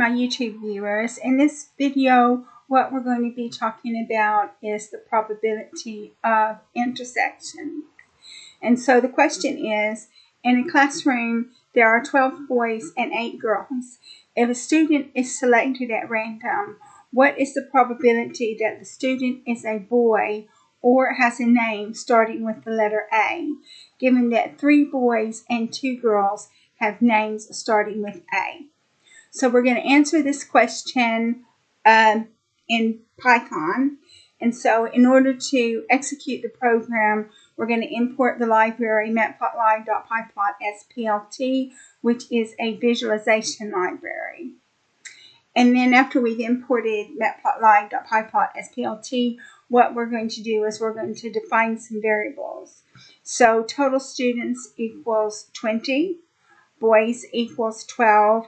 my YouTube viewers. In this video, what we're going to be talking about is the probability of intersection. And so the question is, in a classroom, there are 12 boys and 8 girls. If a student is selected at random, what is the probability that the student is a boy or has a name starting with the letter A, given that 3 boys and 2 girls have names starting with A? So we're going to answer this question in Python. And so in order to execute the program, we're going to import the library matplotlib.pyplot_splt, which is a visualization library. And then after we've imported matplotlib.pyplot_splt, what we're going to do is we're going to define some variables. So total students equals 20, boys equals 12,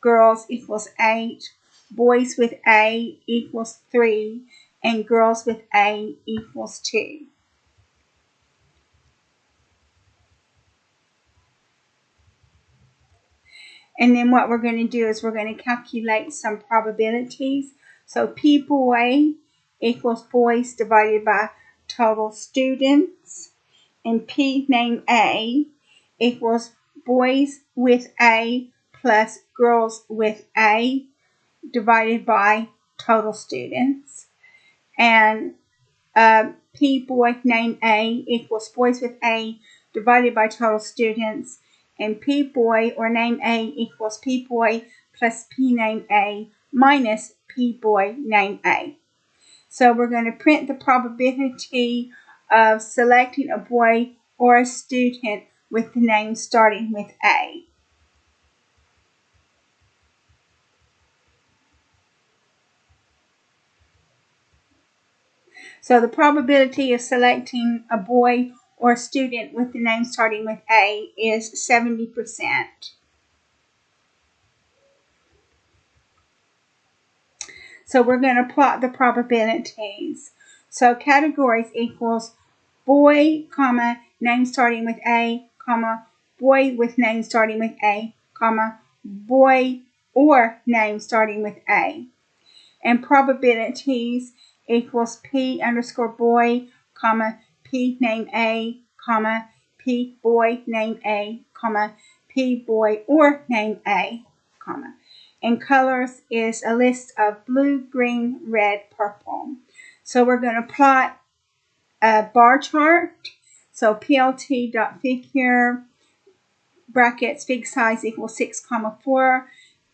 girls equals 8, boys with A equals 3, and girls with A equals 2. And then what we're going to do is we're going to calculate some probabilities. So P boy equals boys divided by total students. And P name A equals boys with A plus girls with A divided by total students. And P boy name A equals boys with A divided by total students. And P boy or name A equals P boy plus P name A minus P boy name A. So we're going to print the probability of selecting a boy or a student with the name starting with A. So the probability of selecting a boy or a student with the name starting with A is 70%. So we're going to plot the probabilities. So categories equals boy, comma, name starting with A, comma, boy with name starting with A, comma, boy or name starting with A. And probabilities equals P underscore boy, comma, P name A, comma, P boy name A, comma, P boy or name A, comma. And colors is a list of blue, green, red, purple. So we're going to plot a bar chart. So plt.figure brackets fig size equals 6, 4,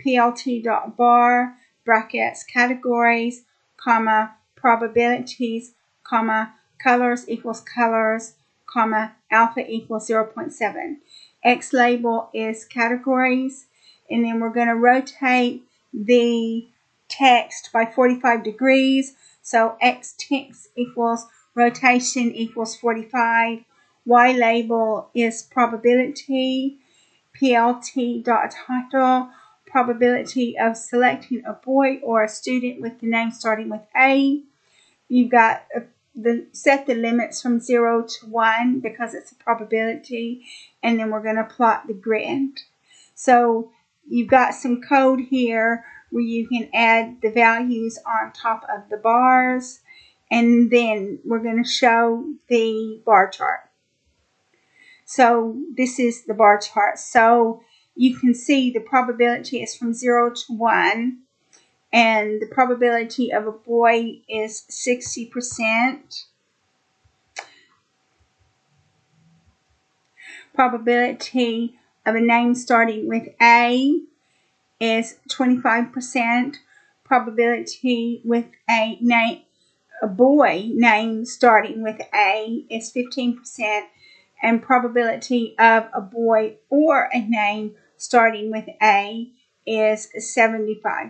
plt.bar brackets categories, comma, probabilities, comma, colors equals colors, comma, alpha equals 0.7. X label is categories, and then we're going to rotate the text by 45 degrees. So X text equals rotation equals 45. Y label is probability. plt.title, probability of selecting a boy or a student with the name starting with A. You've got set the limits from 0 to 1 because it's a probability, and then we're going to plot the grid. So you've got some code here where you can add the values on top of the bars, and then we're going to show the bar chart. So this is the bar chart. So you can see the probability is from 0 to 1. And the probability of a boy is 60%. Probability of a name starting with A is 25%. Probability with a boy name starting with A is 15%. And probability of a boy or a name starting with A is 70%.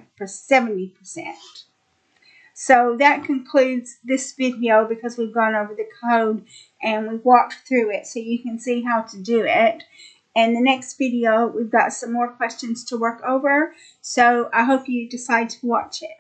So that concludes this video because we've gone over the code and we've walked through it so you can see how to do it. And the next video, we've got some more questions to work over. So I hope you decide to watch it.